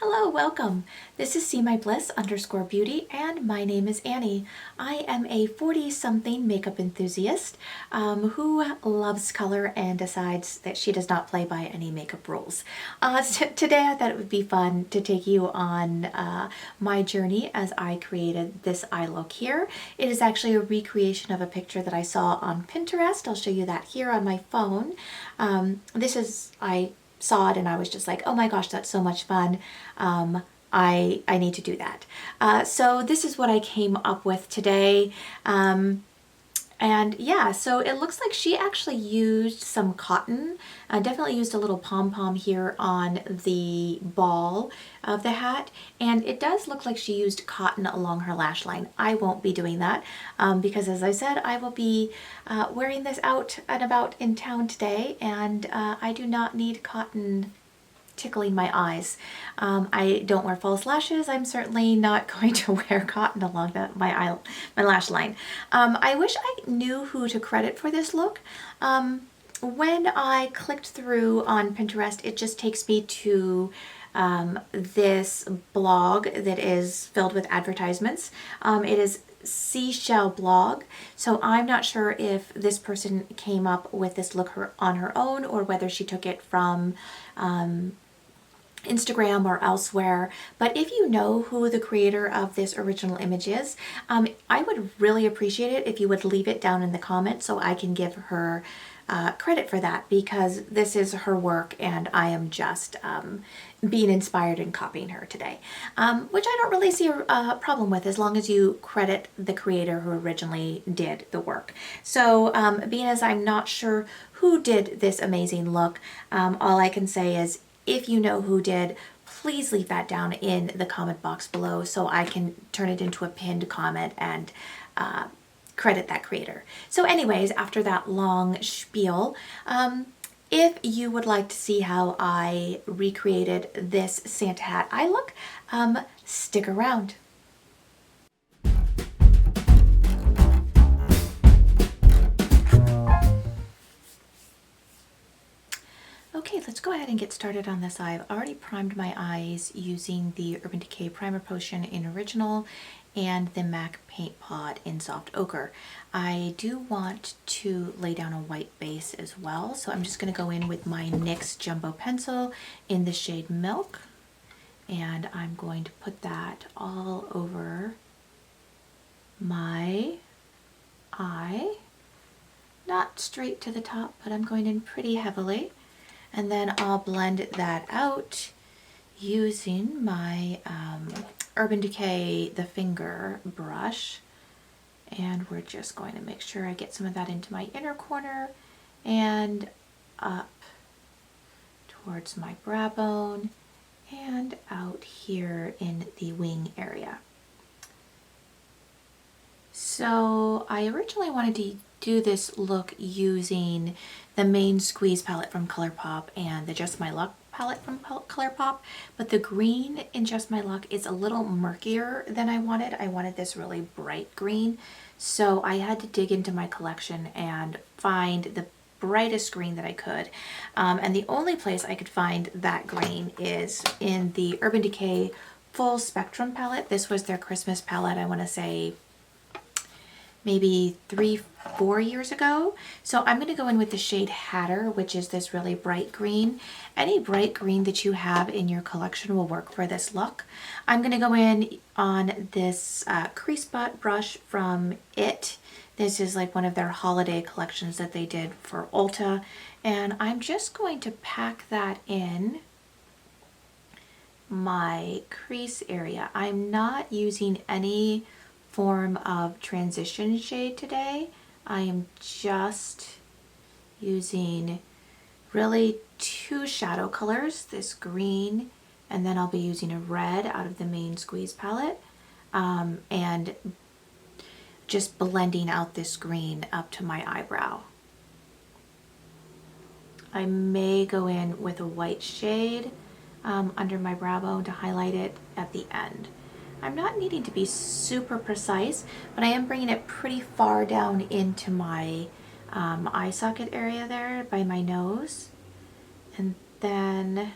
Hello, welcome. This is See My Bliss _beauty, and my name is Annie. I am a 40-something makeup enthusiast who loves color and decides that she does not play by any makeup rules. So today I thought it would be fun to take you on my journey as I created this eye look here. It is actually a recreation of a picture that I saw on Pinterest. I'll show you that here on my phone. I saw it and I was just like, oh my gosh, that's so much fun. I need to do that. So this is what I came up with today. And yeah, so it looks like she actually used some cotton. Definitely used a little pom-pom here on the ball of the hat. And it does look like she used cotton along her lash line. I won't be doing that because, as I said, I will be wearing this out and about in town today. And I do not need cotton tickling my eyes. I don't wear false lashes. I'm certainly not going to wear cotton along my lash line. I wish I knew who to credit for this look. When I clicked through on Pinterest, it just takes me to this blog that is filled with advertisements. It is Seashell blog. So I'm not sure if this person came up with this look on her own or whether she took it from Instagram or elsewhere. But if you know who the creator of this original image is, I would really appreciate it if you would leave it down in the comments so I can give her credit for that, because this is her work and I am just being inspired and copying her today, which I don't really see a problem with as long as you credit the creator who originally did the work. So being as I'm not sure who did this amazing look, all I can say is if you know who did, please leave that down in the comment box below so I can turn it into a pinned comment and credit that creator. So anyways, after that long spiel, if you would like to see how I recreated this Santa hat eye look, stick around. Okay, let's go ahead and get started on this eye. I've already primed my eyes using the Urban Decay Primer Potion in Original and the MAC Paint Pot in Soft Ochre. I do want to lay down a white base as well, so I'm just going to go in with my NYX Jumbo Pencil in the shade Milk, and I'm going to put that all over my eye. Not straight to the top, but I'm going in pretty heavily. And then I'll blend that out using my Urban Decay The Finger brush. And we're just going to make sure I get some of that into my inner corner and up towards my brow bone and out here in the wing area. So I originally wanted to do this look using the Main Squeeze palette from Coulourpop and the Just My Luck palette from Coulourpop, but the green in Just My Luck is a little murkier than I wanted. I wanted this really bright green, so I had to dig into my collection and find the brightest green that I could. And the only place I could find that green is in the Urban Decay Full Spectrum palette. This was their Christmas palette, I want to say maybe 3-4 years ago. So I'm going to go in with the shade Hatter, which is this really bright green. Any bright green that you have in your collection will work for this look. I'm going to go in on this crease butt brush from It. This is like one of their holiday collections that they did for Ulta. And I'm just going to pack that in my crease area. I'm not using any form of transition shade today. I am just using really two shadow colors, this green, and then I'll be using a red out of the Main Squeeze palette, and just blending out this green up to my eyebrow. I may go in with a white shade under my brow bone to highlight it at the end. I'm not needing to be super precise, but I am bringing it pretty far down into my eye socket area there by my nose. And then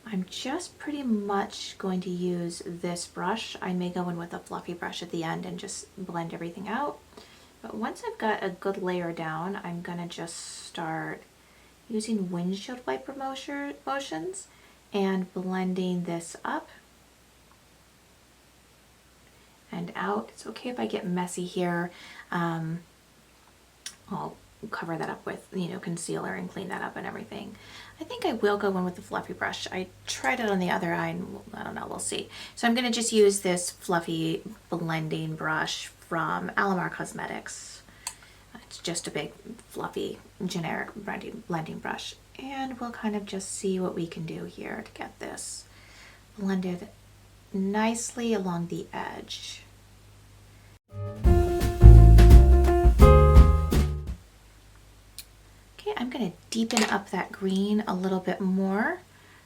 I'm just pretty much going to use this brush. I may go in with a fluffy brush at the end and just blend everything out. But once I've got a good layer down, I'm gonna just start using windshield wiper motions and blending this up and out. It's okay if I get messy here. I'll cover that up with, you know, concealer and clean that up and everything. I think I will go in with the fluffy brush. I tried it on the other eye and I don't know, we'll see. So I'm gonna just use this fluffy blending brush from Alamar Cosmetics. It's just a big fluffy generic blending brush. And we'll kind of just see what we can do here to get this blended nicely along the edge. Okay, I'm going to deepen up that green a little bit more,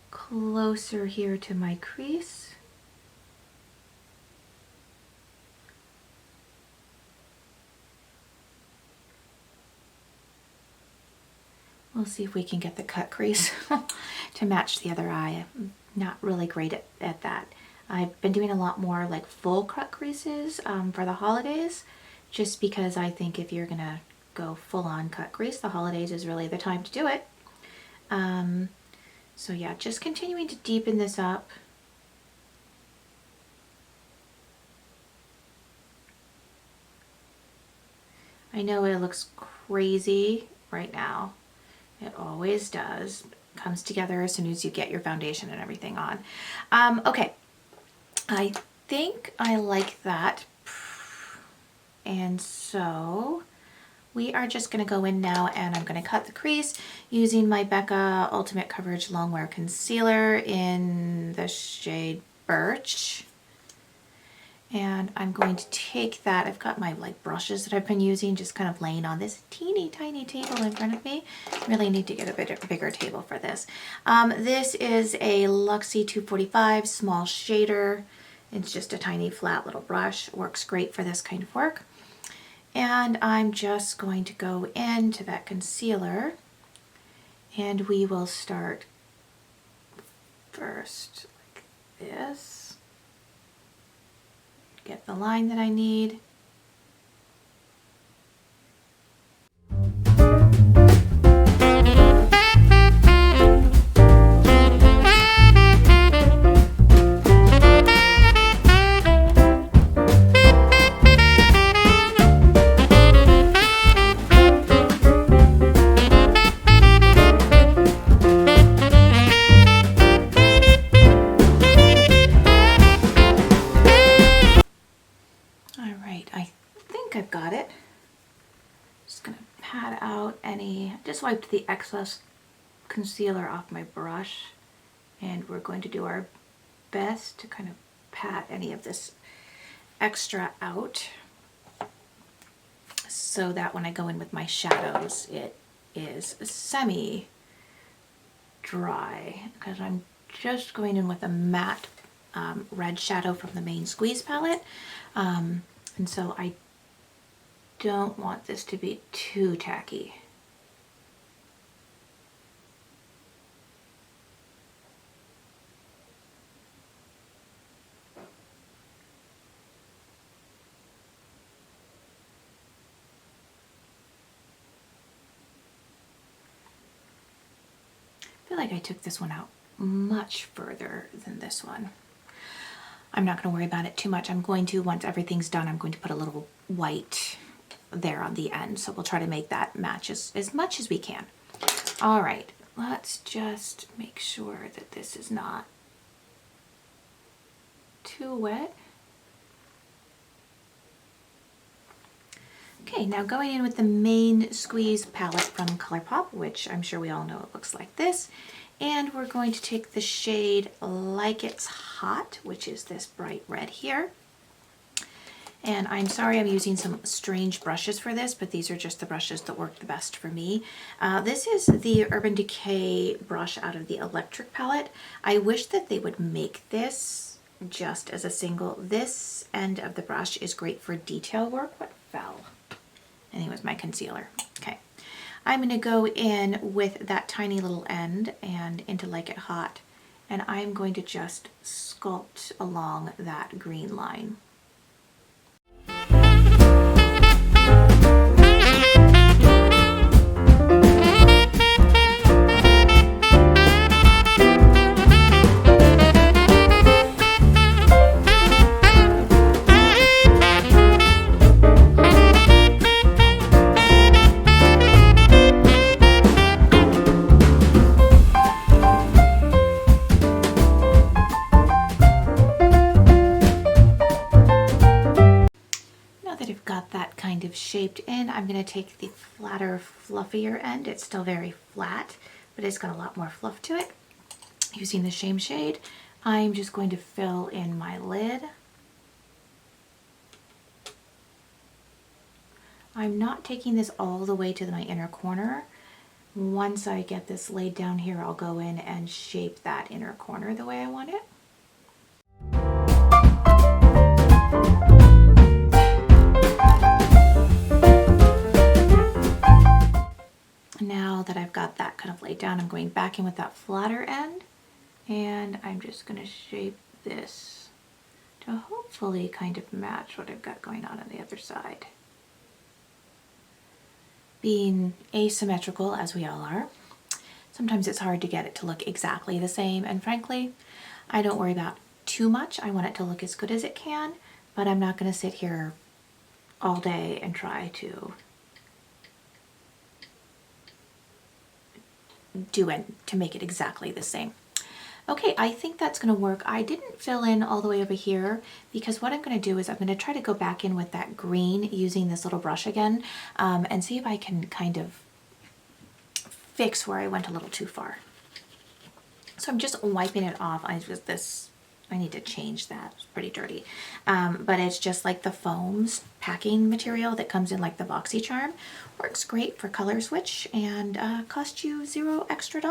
closer here to my crease. We'll see if we can get the cut crease to match the other eye. I'm not really great at that. I've been doing a lot more like full cut creases for the holidays, just because I think if you're gonna go full on cut crease, the holidays is really the time to do it. So yeah, just continuing to deepen this up. I know it looks crazy right now. It always does. It comes together as soon as you get your foundation and everything on. Okay, I think I like that. And so we are just going to go in now and I'm going to cut the crease using my Becca Ultimate Coverage Longwear Concealer in the shade Birch. And I'm going to take that, I've got my like brushes that I've been using just kind of laying on this teeny tiny table in front of me. Really need to get a bigger table for this. This is a Luxie 245 small shader. It's just a tiny flat little brush. Works great for this kind of work. And I'm just going to go into that concealer and we will start first like this. Get the line that I need. Just wiped the excess concealer off my brush and we're going to do our best to kind of pat any of this extra out so that when I go in with my shadows it is semi dry, because I'm just going in with a matte red shadow from the Main Squeeze palette, and so I don't want this to be too tacky. I feel like I took this one out much further than this one. I'm not going to worry about it too much. I'm going to, once everything's done, I'm going to put a little white there on the end. So we'll try to make that match as much as we can. All right, let's just make sure that this is not too wet. Okay, now going in with the Main Squeeze palette from Colourpop, which I'm sure we all know it looks like this. And we're going to take the shade Like It's Hot, which is this bright red here. And I'm sorry I'm using some strange brushes for this, but these are just the brushes that work the best for me. This is the Urban Decay brush out of the Electric palette. I wish that they would make this just as a single. This end of the brush is great for detail work. What fell? Anyways, my concealer. Okay. I'm going to go in with that tiny little end and into Like It Hot and I'm going to just sculpt along that green line. Kind of shaped in, I'm going to take the flatter, fluffier end. It's still very flat, but it's got a lot more fluff to it. Using the same shade, I'm just going to fill in my lid. I'm not taking this all the way to my inner corner. Once I get this laid down here, I'll go in and shape that inner corner the way I want it. Now that I've got that kind of laid down, I'm going back in with that flatter end, and I'm just going to shape this to hopefully kind of match what I've got going on the other side. Being asymmetrical, as we all are, sometimes it's hard to get it to look exactly the same, and frankly, I don't worry about too much. I want it to look as good as it can, but I'm not going to sit here all day and try to make it exactly the same. Okay, I think that's going to work. I didn't fill in all the way over here because what I'm going to do is I'm going to try to go back in with that green using this little brush again, and see if I can kind of fix where I went a little too far. So I'm just wiping it off. I need to change that. It's pretty dirty. But it's just like the foams packing material that comes in like the BoxyCharm. Works great for color switch and cost you $0 extra.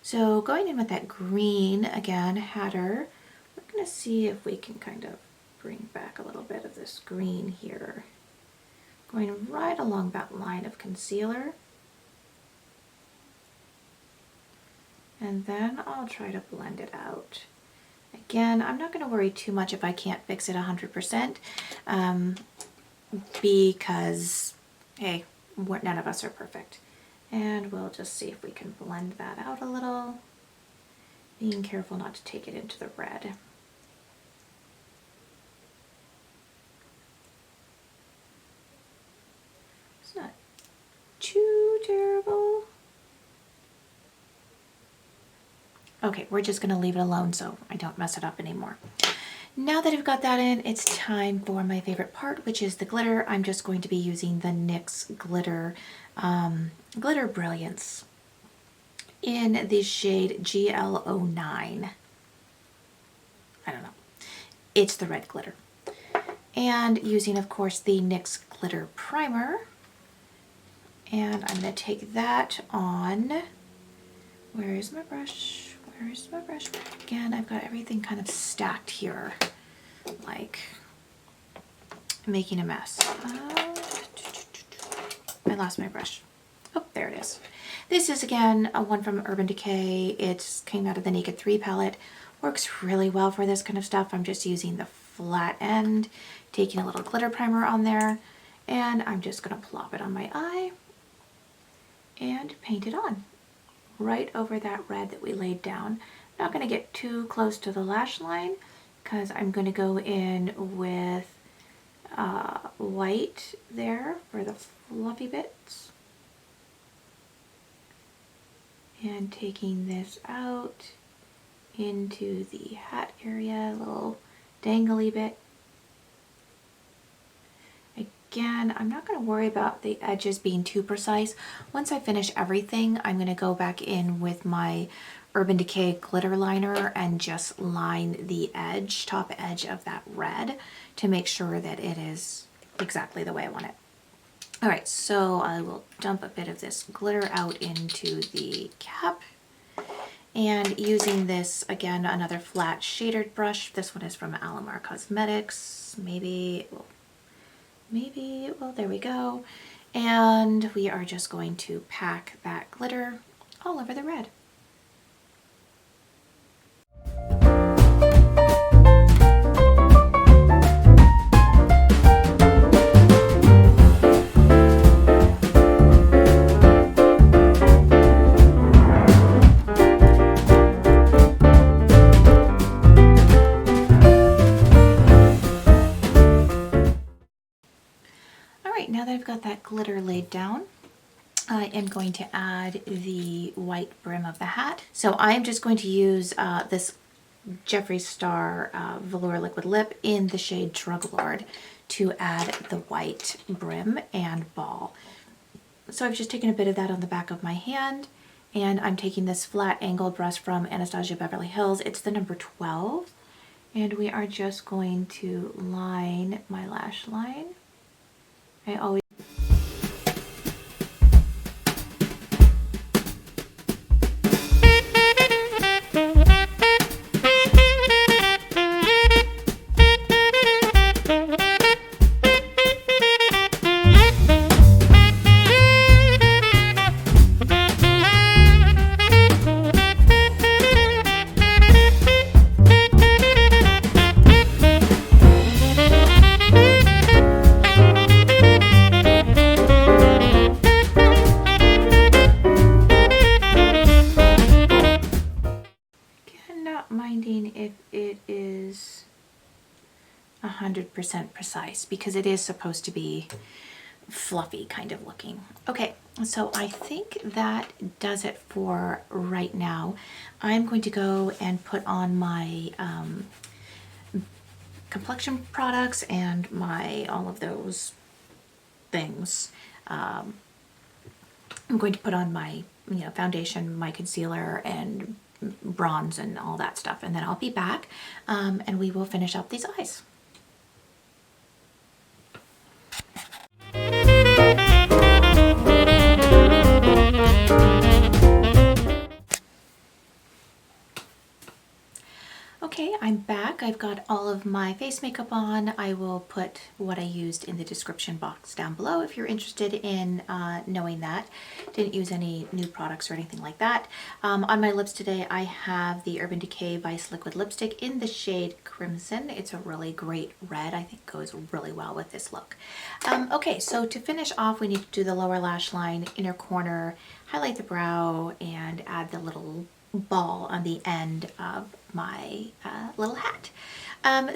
So going in with that green again, Hatter, we're going to see if we can kind of bring back a little bit of this green here. Going right along that line of concealer. And then I'll try to blend it out. Again, I'm not going to worry too much if I can't fix it 100%, because, hey, none of us are perfect. And we'll just see if we can blend that out a little, being careful not to take it into the red. It's not too terrible. Okay, we're just going to leave it alone so I don't mess it up anymore. Now that I've got that in, it's time for my favorite part, which is the glitter. I'm just going to be using the NYX Glitter Glitter Brilliance in the shade GL09. I don't know. It's the red glitter. And using, of course, the NYX Glitter Primer. And I'm going to take that on. Where is my brush? Where's my brush? Again, I've got everything kind of stacked here, like making a mess. I lost my brush. Oh, there it is. This is, again, a one from Urban Decay. It came out of the Naked 3 palette. Works really well for this kind of stuff. I'm just using the flat end, taking a little glitter primer on there, and I'm just going to plop it on my eye and paint it on. Right over that red that we laid down. I'm not going to get too close to the lash line because I'm going to go in with white there for the fluffy bits. And taking this out into the hat area, a little dangly bit. Again, I'm not going to worry about the edges being too precise. Once I finish everything, I'm going to go back in with my Urban Decay glitter liner and just line the edge, top edge of that red to make sure that it is exactly the way I want it. All right, so I will dump a bit of this glitter out into the cap. And using this, again, another flat shader brush. This one is from Alamar Cosmetics. Well, there we go. And we are just going to pack that glitter all over the red. got that glitter laid down, I am going to add the white brim of the hat. So I'm just going to use this Jeffree Star Velour Liquid Lip in the shade Drug Lord to add the white brim and ball. So I've just taken a bit of that on the back of my hand, and I'm taking this flat angled brush from Anastasia Beverly Hills. It's the number 12, and we are just going to line my lash line. I always minding if it is 100% precise, because it is supposed to be fluffy kind of looking. Okay, so I think that does it for right now. I'm going to go and put on my complexion products and my all of those things. I'm going to put on my foundation, my concealer, and bronze and all that stuff, and then I'll be back and we will finish up these eyes. Okay, I'm back. I've got all of my face makeup on. I will put what I used in the description box down below if you're interested in knowing that. Didn't use any new products or anything like that. On my lips today, I have the Urban Decay Vice Liquid Lipstick in the shade Crimson. It's a really great red. I think goes really well with this look. Okay, so to finish off, we need to do the lower lash line, inner corner, highlight the brow, and add the little ball on the end of my little hat.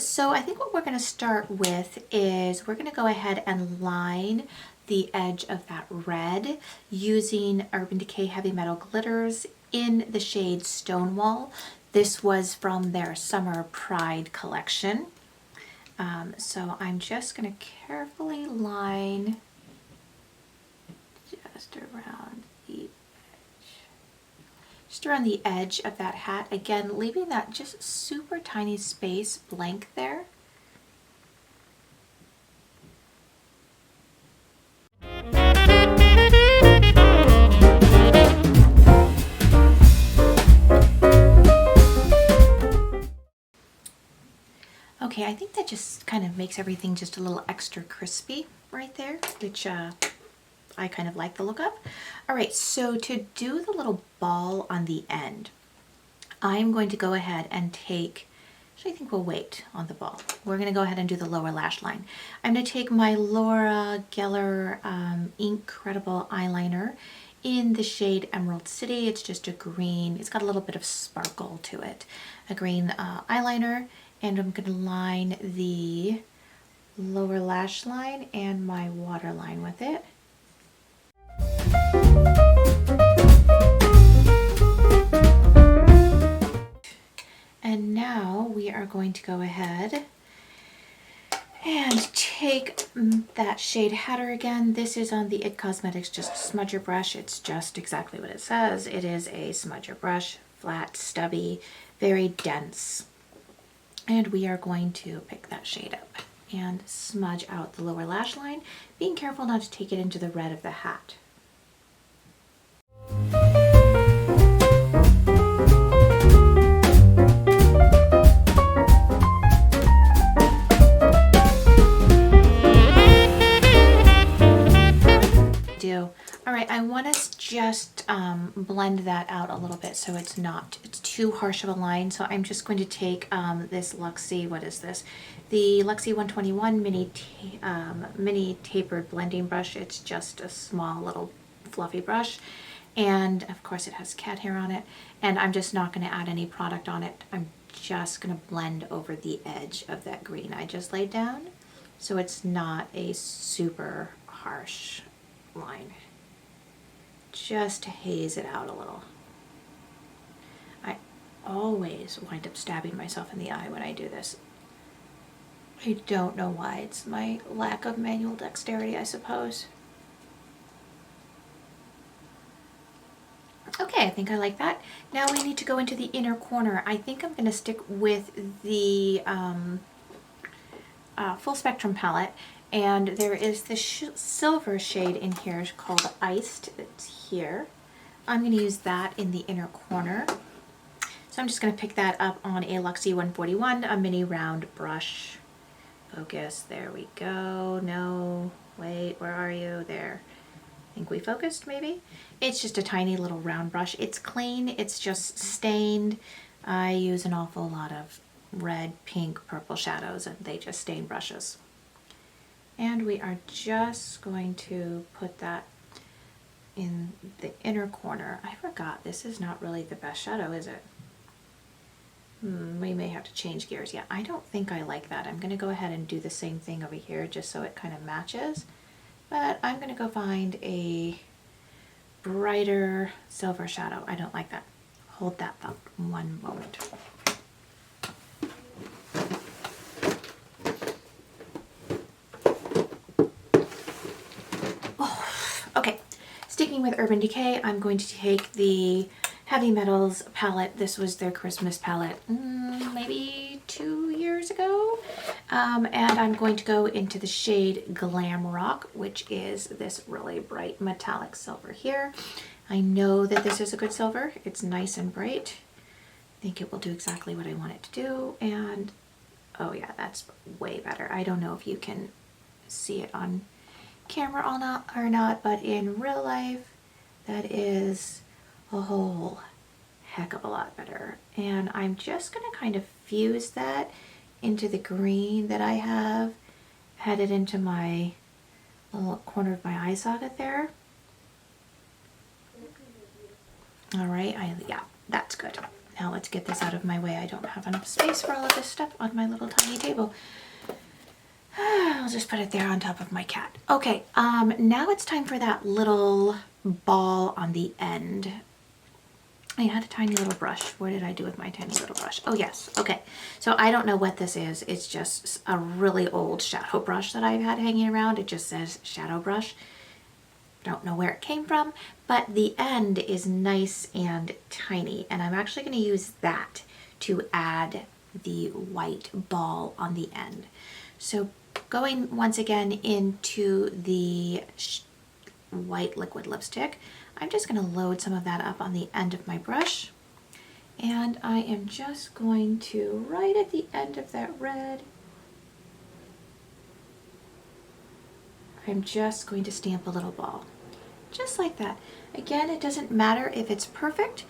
So I think what we're going to start with is we're going to go ahead and line the edge of that red using Urban Decay Heavy Metal Glitters in the shade Stonewall. This was from their Summer Pride collection. So I'm just going to carefully line just around the edge of that hat, again leaving that just super tiny space blank there. Okay, I think that just kind of makes everything just a little extra crispy right there, which I kind of like the look of. All right, so to do the little ball on the end, I'm going to go ahead and take, actually I think we'll wait on the ball. We're going to go ahead and do the lower lash line. I'm going to take my Laura Geller Incredible eyeliner in the shade Emerald City. It's just a green, it's got a little bit of sparkle to it. A green eyeliner, and I'm going to line the lower lash line and my waterline with it. And now we are going to go ahead and take that shade Hatter again. This is on the IT Cosmetics Just Smudger brush. It's just exactly what it says. It is a smudger brush, flat, stubby, very dense. And we are going to pick that shade up and smudge out the lower lash line, being careful not to take it into the red of the hat. All right, I want to just blend that out a little bit so it's too harsh of a line. So I'm just going to take this Luxie, what is this? The Luxie 121 mini tapered blending brush. It's just a small little fluffy brush. And of course it has cat hair on it. And I'm just not going to add any product on it. I'm just going to blend over the edge of that green I just laid down. So it's not a super harsh line, just to haze it out a little. I always wind up stabbing myself in the eye when I do this. I don't know why. It's my lack of manual dexterity, I suppose. Okay, I think I like that. Now we need to go into the inner corner. I think I'm going to stick with the full spectrum palette, and there is this silver shade in here called Iced. It's here. I'm going to use that in the inner corner. So I'm just going to pick that up on a Luxie 141, a mini round brush. Focus, there we go. No, wait, where are you? There. I think we focused, maybe? It's just a tiny little round brush. It's clean, it's just stained. I use an awful lot of red, pink, purple shadows, and they just stain brushes. And we are just going to put that in the inner corner. I forgot, this is not really the best shadow, is it? We may have to change gears. Yeah, I don't think I like that. I'm going to go ahead and do the same thing over here just so it kind of matches. But I'm going to go find a brighter silver shadow. I don't like that. Hold that thought one moment. Oh, okay, sticking with Urban Decay, I'm going to take the Heavy Metals palette. This was their Christmas palette maybe 2 years ago. And I'm going to go into the shade Glam Rock, which is this really bright metallic silver here. I know that this is a good silver. It's nice and bright. I think it will do exactly what I want it to do. And oh yeah, that's way better. I don't know if you can see it on camera or not, but in real life, that is a whole heck of a lot better. And I'm just going to kind of fuse that into the green that I have headed into my little corner of my eye socket there. All right, yeah, that's good. Now let's get this out of my way. I don't have enough space for all of this stuff on my little tiny table. I'll just put it there on top of my cat. Okay, now it's time for that little ball on the end. I had a tiny little brush. What did I do with my tiny little brush? Oh yes, okay. So I don't know what this is. It's just a really old shadow brush that I've had hanging around. It just says shadow brush. Don't know where it came from, but the end is nice and tiny, and I'm actually going to use that to add the white ball on the end. So going once again into the white liquid lipstick, I'm just going to load some of that up on the end of my brush, and I am just going to, right at the end of that red, I'm just going to stamp a little ball. Just like that. Again, it doesn't matter if it's perfect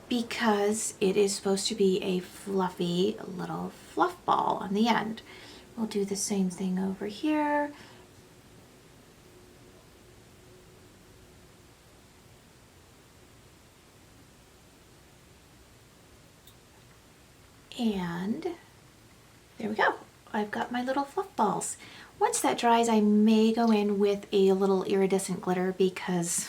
because it is supposed to be a fluffy little fluff ball on the end. We'll do the same thing over here. And there we go. I've got my little fluff balls. Once that dries, I may go in with a little iridescent glitter because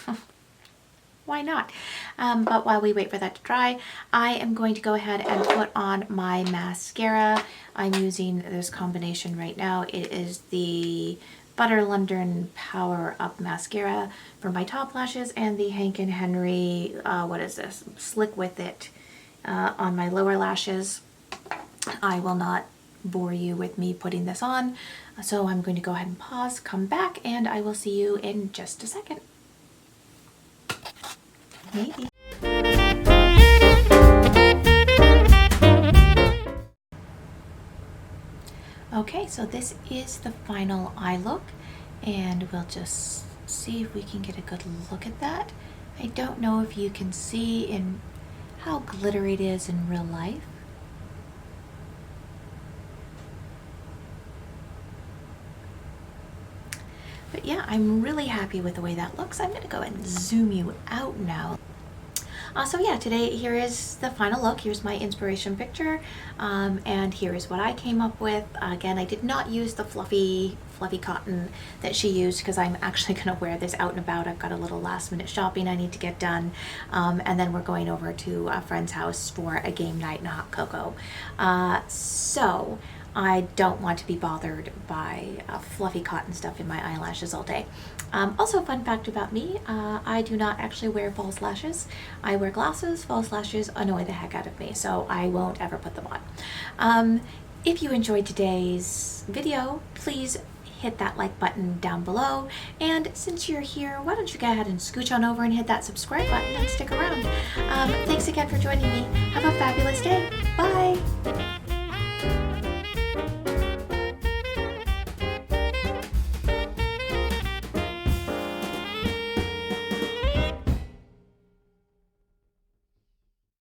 why not? But while we wait for that to dry, I am going to go ahead and put on my mascara. I'm using this combination right now. It is the Butter London Power Up Mascara for my top lashes and the Hank & Henry, what is this? Slick With It on my lower lashes. I will not bore you with me putting this on, so I'm going to go ahead and pause, come back, and I will see you in just a second. Maybe. Okay, so this is the final eye look, and we'll just see if we can get a good look at that. I don't know if you can see in how glittery it is in real life. But yeah, I'm really happy with the way that looks. I'm going to go ahead and zoom you out now. So yeah, today here is the final look. Here's my inspiration picture, and here is what I came up with. Again, I did not use the fluffy cotton that she used because I'm actually going to wear this out and about. I've got a little last minute shopping I need to get done, and then we're going over to a friend's house for a game night and a hot cocoa. So I don't want to be bothered by fluffy cotton stuff in my eyelashes all day. Also, fun fact about me, I do not actually wear false lashes. I wear glasses. False lashes annoy the heck out of me, so I won't ever put them on. If you enjoyed today's video, please hit that like button down below, and since you're here, why don't you go ahead and scooch on over and hit that subscribe button and stick around. Thanks again for joining me. Have a fabulous day. Bye!